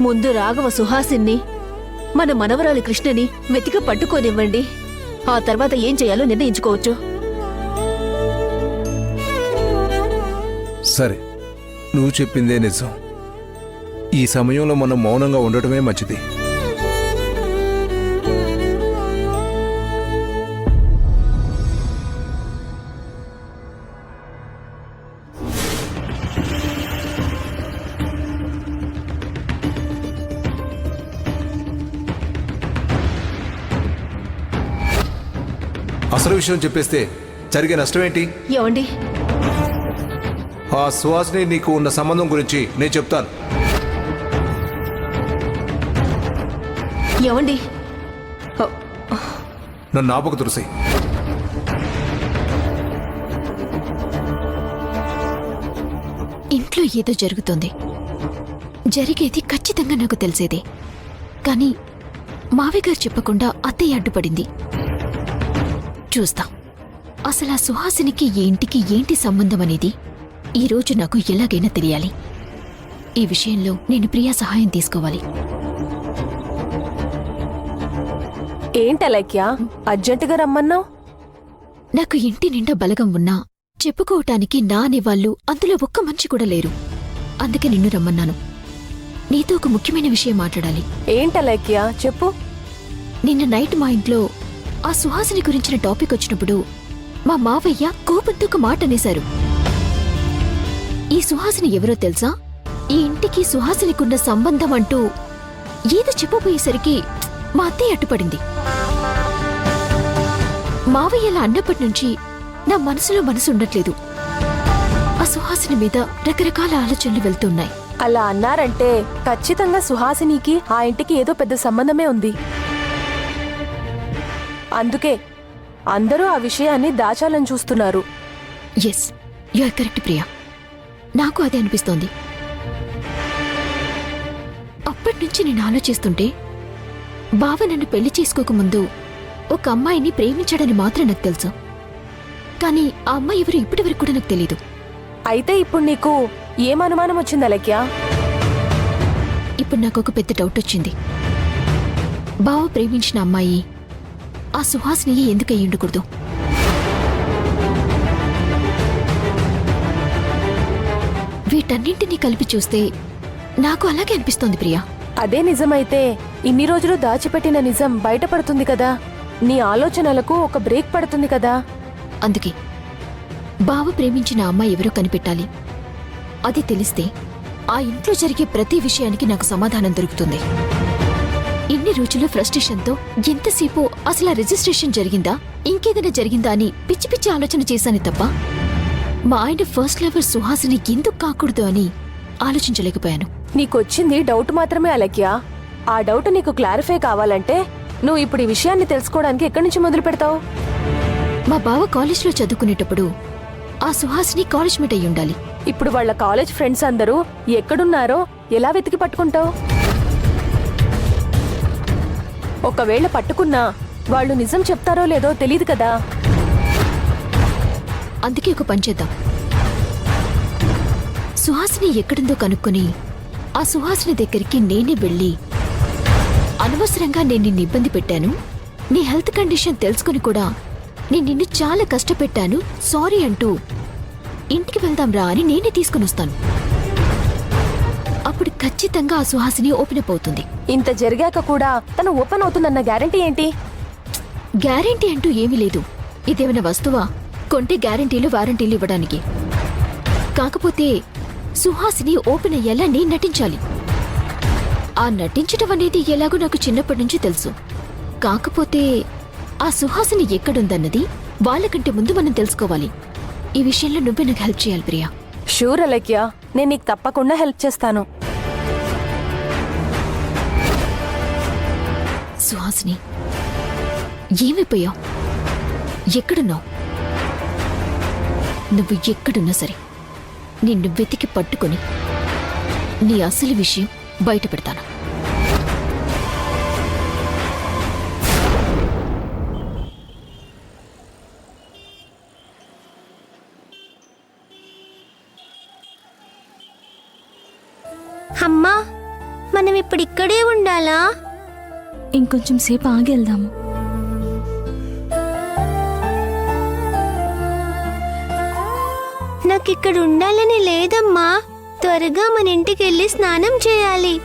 ముందు రాఘవ సుహాసిన్ని మన మనవరాలి కృష్ణని వెతికి పట్టుకోనివ్వండి. ఆ తర్వాత ఏం చేయాలో నిర్ణయించుకోవచ్చు. సరే, నువ్వు చెప్పిందే నిజం. ఈ సమయంలో మనం మౌనంగా ఉండటమే మంచిది. అసలు విషయం చెప్పేస్తే జరిగే నష్టం ఏంటి? ఏమండి, ఆ సుహాసిని నీకు ఉన్న సంబంధం గురించి నేను చెప్తాను. ఏమండి, నన్ను ఆపకు తులసి. ఇంట్లో ఏదో జరుగుతోంది. జరిగేది ఖచ్చితంగా నాకు తెలిసేదే. కానీ మావి గారు చెప్పకుండా అత్తయ్య అడ్డుపడింది. చూస్తా అసలు ఆ సుహాసినికి ఈ ఇంటికి ఏంటి సంబంధం అనేది ఈరోజు నాకు ఎలాగైనా తెలియాలి. ఈ విషయంలో నేను ప్రియా సహాయం తీసుకోవాలి. ఏంటలక్య అర్జెంటుగా రమ్మన్నావు? నాకు ఇంటి నిండా బలగం ఉన్నా చెప్పుకోవటానికి నా అనేవాళ్ళు అందులో ఒక్క మనిషి కూడా లేరు. అందుకే నిన్ను రమ్మన్నాను. నీతో ఒక ముఖ్యమైన విషయం మాట్లాడాలి. ఏంటలక్య చెప్పు. నిన్న నైట్ మా ఇంట్లో ఆ సుహాసిని గురించిన టాపిక్ వచ్చినప్పుడు మా మావయ్య కోపంతో ఒక మాట అనేశారు. ఈ సుహాసిని ఎవరో తెలుసా? ఈ ఇంటికి సుహాసినికున్న సంబంధం అంటూ ఏదో చెప్పబోయేసరికి మా అత్తయ్య అడ్డుపడింది. మావయ్యలా అన్నప్పటి నుంచి నా మనసులో మనసు ఉండట్లేదు. ఆ సుహాసిని మీద రకరకాల ఆలోచనలు వెళ్తున్నాయి. అలా అన్నారంటే ఖచ్చితంగా సుహాసినికి ఆ ఇంటికి ఏదో పెద్ద సంబంధమే ఉంది. అందుకే అందరూ ఆ విషయాన్ని దాచాలని చూస్తున్నారు. Yes, you are correct Priya. నాకు అదే అనిపిస్తోంది. అప్పటినుంచి నేను ఆలోచిస్తుంటే బావ నన్ను పెళ్లి చేసుకోకముందు ఒక అమ్మాయిని ప్రేమించాడని మాత్రం నాకు తెలుసు. కానీ ఆ అమ్మాయి ఎవరు ఇప్పటి వరకు కూడా నాకు తెలీదు. అయితే ఇప్పుడు నీకు ఏం అనుమానం వచ్చింది అలక్య? ఇప్పుడు నాకు ఒక పెద్ద డౌట్ వచ్చింది. బావ ప్రేమించిన అమ్మాయి ఆ సుహాసిని ఎందుకు అయ్యి ఉండకూడదు? వీటన్నింటినీ కలిపి చూస్తే నాకు అలాగే అనిపిస్తోంది ప్రియా. అదే నిజమైతే ఇన్ని రోజులు దాచిపెట్టిన నిజం బయటపడుతుంది కదా. నీ ఆలోచనలకు ఒక బ్రేక్ పడుతుంది కదా. అందుకే బావ ప్రేమించిన అమ్మాయి ఎవరో కనిపెట్టాలి. అది తెలిస్తే ఆ ఇంట్లో జరిగే ప్రతి విషయానికి నాకు సమాధానం దొరుకుతుంది. ఇన్ని రోజులు ఫ్రస్ట్రేషన్తో ఎంతసేపు అసలు ఆ రిజిస్ట్రేషన్ జరిగిందా ఇంకేదైనా జరిగిందా అని పిచ్చి పిచ్చి ఆలోచన చేశాను తప్ప మా ఆయన ఫస్ట్ లవర్ సుహాసిని ఎందుకు కాకూడదు అని ఆలోచించలేకపోయాను. నీకొచ్చింది డౌట్ మాత్రమే అలక్య. ఆ డౌట్ నీకు క్లారిఫై కావాలంటే నువ్వు ఇప్పుడు ఈ విషయాన్ని తెలుసుకోవడానికి ఎక్కడి నుంచి మొదలు పెడతావు? మా బావ కాలేజ్లో చదువుకునేటప్పుడు ఆ సుహాసిని కాలేజ్ మేట్ అయి ఉండాలి. ఇప్పుడు వాళ్ళ కాలేజ్ ఫ్రెండ్స్ అందరూ ఎక్కడున్నారో ఎలా వెతికి పట్టుకుంటావు? ఒకవేళ పట్టుకున్నా వాళ్ళు నిజం చెప్తారో లేదో తెలీదు కదా. అందుకే ఒక పని చేద్దాం. సుహాసిని ఎక్కడుందో కనుక్కొని ఆ సుహాసిని దగ్గరికి నేనే వెళ్ళి అనవసరంగా నేను నిన్ను ఇబ్బంది పెట్టాను, నీ హెల్త్ కండిషన్ తెలుసుకుని కూడా నేను నిన్ను చాలా కష్టపెట్టాను, సారీ అంటూ ఇంటికి వెళ్దాం రా అని నేనే తీసుకుని వస్తాను. అప్పుడు ఖచ్చితంగా ఆ సుహాసిని ఓపెన్ అప్ అవుతుంది. ఇంత జరిగాక కూడా తను ఓపెన్ అవుతుందన్న గ్యారంటీ ఏంటి? గ్యారంటీ అంటూ ఏమీ లేదు. ఇదేమైనా వస్తువా కొంటే గ్యారంటీలు వారంటీలు ఇవ్వడానికి? కాకపోతే సుహాసిని ఓపెన్ అయ్యేలా నేను నటించాలి. ఆ నటించటం అనేది ఎలాగో నాకు చిన్నప్పటి నుంచి తెలుసు. కాకపోతే ఆ సుహాసిని ఎక్కడుందన్నది వాళ్ళకంటే ముందు మనం తెలుసుకోవాలి. ఈ విషయంలో నువ్వే నాకు హెల్ప్ చేయాలి ప్రియా. షూర్ అలక్య, నేను నీకు తప్పకుండా హెల్ప్ చేస్తాను. సుహాసిని, ఏమైపోయావు? ఎక్కడున్నావు? నువ్వు ఎక్కడున్నా సరే నిన్ను వెతికి పట్టుకొని నీ అసలు విషయం బయట పెడతాను. అమ్మా, మనం ఇప్పుడు ఇక్కడే ఉండాలా? ఇంకొంచెం సేపు ఆగి వెళ్దాము. నాకు ఇక్కడ ఉండాలని లేదమ్మా. త్వరగా మన ఇంటికి వెళ్ళి స్నానం చేయాలి.